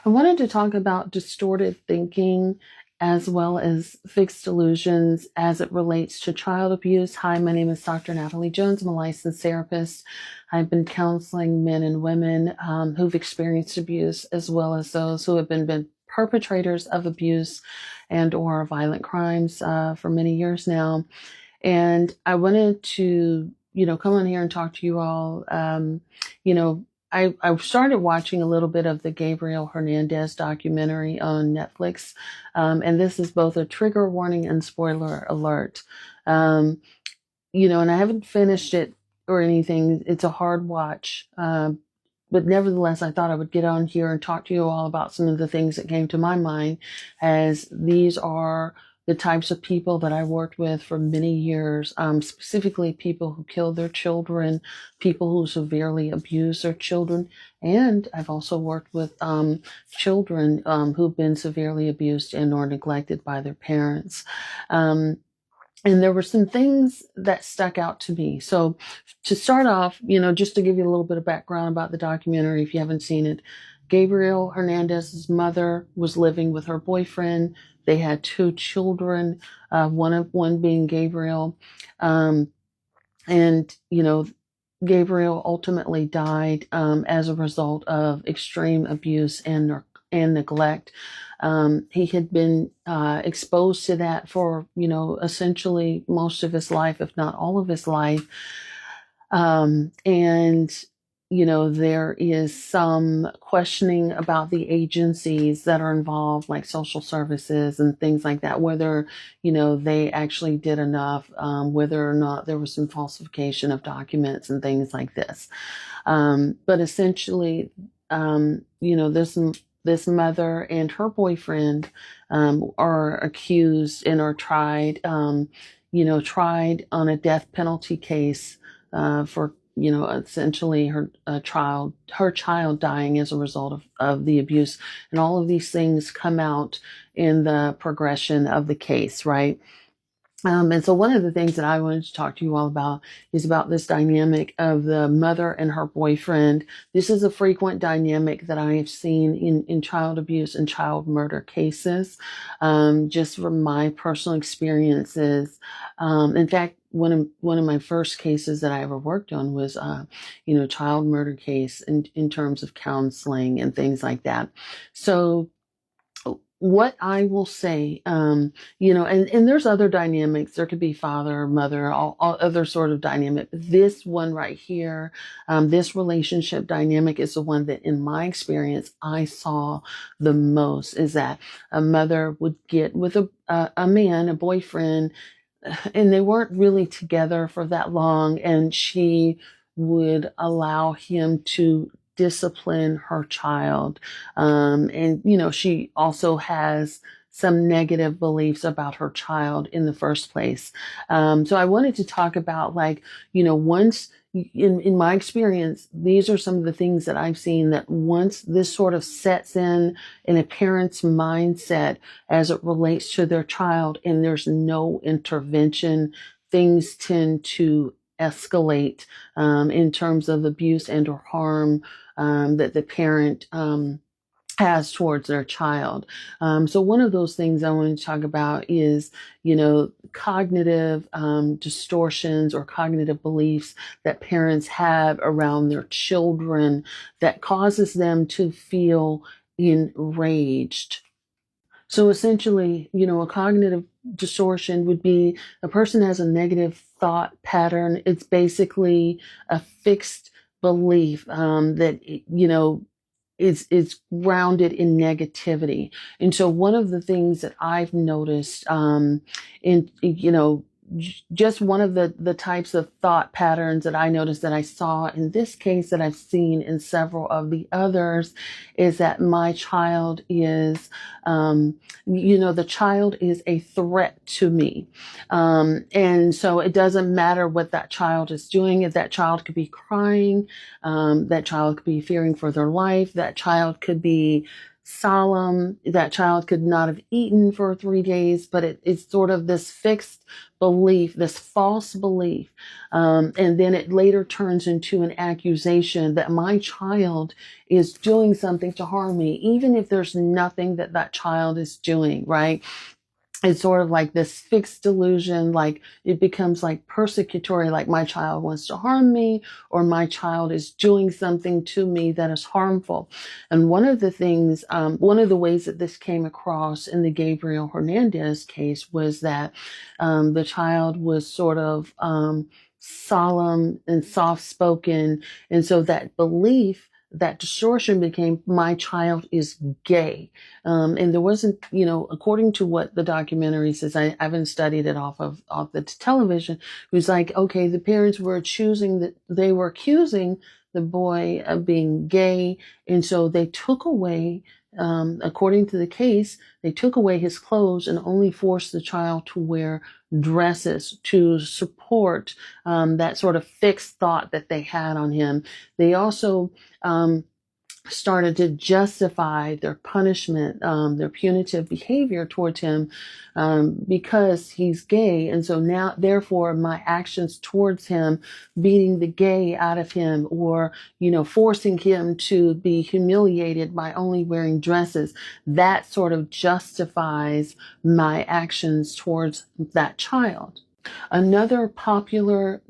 I wanted to talk about distorted thinking as well as fixed delusions as it relates to child abuse. Hi, my name is Dr. Natalie Jones. I'm a licensed therapist. I've been counseling men and women who've experienced abuse, as well as those who have been perpetrators of abuse and or violent crimes for many years now. And I wanted to, come on here and talk to you all. You know, I started watching a little bit of the Gabriel Hernandez documentary on Netflix. And this is both a trigger warning and spoiler alert. Um, and I haven't finished it or anything. It's a hard watch. But nevertheless, I thought I would get on here and talk to you all about some of the things that came to my mind, as these are the types of people that I worked with for many years, specifically people who killed their children, people who severely abuse their children, and I've also worked with children who've been severely abused and or neglected by their parents. And there were some things that stuck out to me. So to start off, just to give you a little bit of background about the documentary, if you haven't seen it, Gabriel Hernandez's mother was living with her boyfriend. They had two children, one being Gabriel. And Gabriel ultimately died as a result of extreme abuse and neglect. He had been exposed to that for, essentially most of his life, if not all of his life. And there is some questioning about the agencies that are involved, like social services and things like that, whether, they actually did enough, whether or not there was some falsification of documents and things like this. But essentially, this mother and her boyfriend are accused and are tried, tried on a death penalty case for essentially her child dying as a result of the abuse. And all of these things come out in the progression of the case, right? And so one of the things that I wanted to talk to you all about is about this dynamic of the mother and her boyfriend. This is a frequent dynamic that I have seen in child abuse and child murder cases, just from my personal experiences. In fact, one of my first cases that I ever worked on was, child murder case in terms of counseling and things like that. So what I will say, and there's other dynamics. There could be father, mother, all other sort of dynamic. This one right here, this relationship dynamic is the one that in my experience, I saw the most, is that a mother would get with a man, a boyfriend, and they weren't really together for that long. And she would allow him to discipline her child. And, she also has some negative beliefs about her child in the first place. So I wanted to talk about, once in my experience, these are some of the things that I've seen, that once this sort of sets in a parent's mindset as it relates to their child and there's no intervention, things tend to escalate in terms of abuse and or harm that the parent has towards their child. So one of those things I want to talk about is, cognitive distortions or cognitive beliefs that parents have around their children that causes them to feel enraged. So essentially, a cognitive distortion would be a person has a negative thought pattern. It's basically a fixed belief that, it's grounded in negativity. And so one of the things that I've noticed in, just one of the types of thought patterns that I noticed that I saw in this case that I've seen in several of the others is that my child is, the child is a threat to me. And so it doesn't matter what that child is doing. If that child could be crying, that child could be fearing for their life, that child could be solemn. That child could not have eaten for 3 days, but it's sort of this fixed belief, this false belief. And then it later turns into an accusation that my child is doing something to harm me, even if there's nothing that that child is doing, right? It's sort of like this fixed delusion, like it becomes like persecutory, like my child wants to harm me or my child is doing something to me that is harmful. And one of the things, one of the ways that this came across in the Gabriel Hernandez case was that the child was sort of solemn and soft spoken. And so that belief, that distortion became my child is gay. And there wasn't, according to what the documentary says, I haven't studied it off the television. It was like, okay, the parents were they were accusing the boy of being gay. And so they took away, according to the case, they took away his clothes and only forced the child to wear dresses to support that sort of fixed thought that they had on him. They also started to justify their punishment, their punitive behavior towards him because he's gay. And so now, therefore, my actions towards him, beating the gay out of him or, forcing him to be humiliated by only wearing dresses, that sort of justifies my actions towards that child. Another popular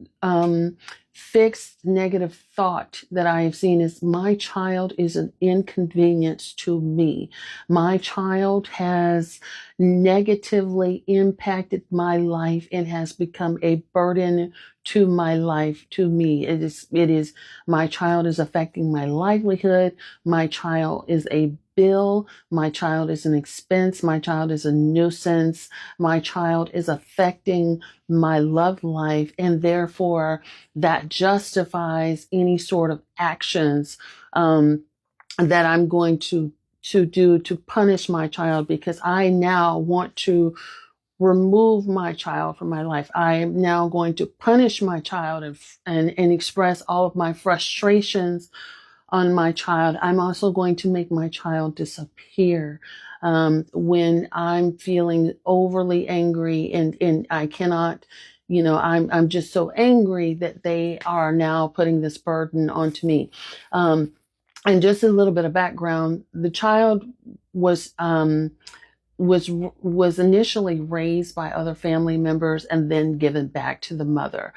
fixed negative thought that I have seen is my child is an inconvenience to me. My child has negatively impacted my life and has become a burden to my life, to me. It is, my child is affecting my livelihood. My child is a bill. My child is an expense. My child is a nuisance. My child is affecting my love life. And therefore that justifies any sort of actions, that I'm going to do to punish my child because I now want to remove my child from my life. I am now going to punish my child and express all of my frustrations on my child. I'm also going to make my child disappear when I'm feeling overly angry and I cannot, I'm just so angry that they are now putting this burden onto me. And just a little bit of background: the child was was initially raised by other family members and then given back to the mother.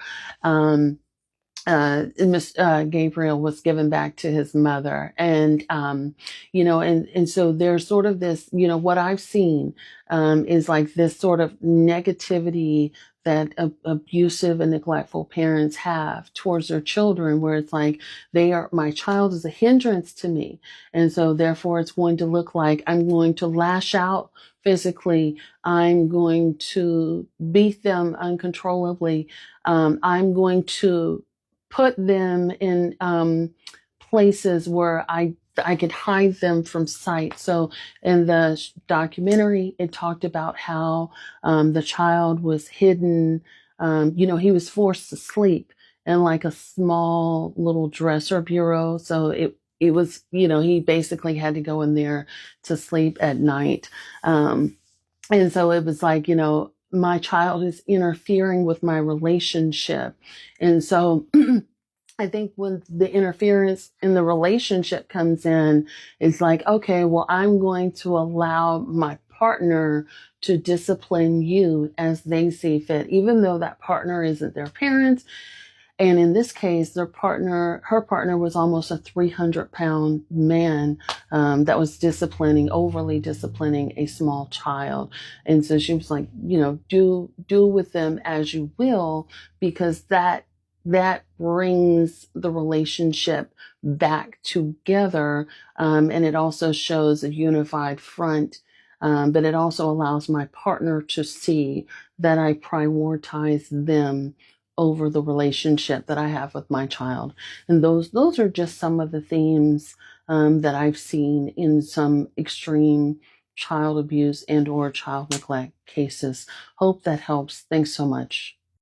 Miss Gabriel was given back to his mother, and and so there's sort of this, what I've seen is like this sort of negativity that abusive and neglectful parents have towards their children, where it's like my child is a hindrance to me, and so therefore it's going to look like I'm going to lash out physically, I'm going to beat them uncontrollably, I'm going to put them in places where I could hide them from sight. So in the documentary, it talked about how the child was hidden. He was forced to sleep in like a small little dresser bureau. So it was, he basically had to go in there to sleep at night. And so it was like, my child is interfering with my relationship. And so I think when the interference in the relationship comes in, it's like, okay, well, I'm going to allow my partner to discipline you as they see fit, even though that partner isn't their parents. And in this case, her partner was almost a 300-pound man that was overly disciplining a small child. And so she was like, do with them as you will, because that brings the relationship back together. And it also shows a unified front. But it also allows my partner to see that I prioritize them over the relationship that I have with my child. And those are just some of the themes that I've seen in some extreme child abuse and or child neglect cases. Hope that helps. Thanks so much.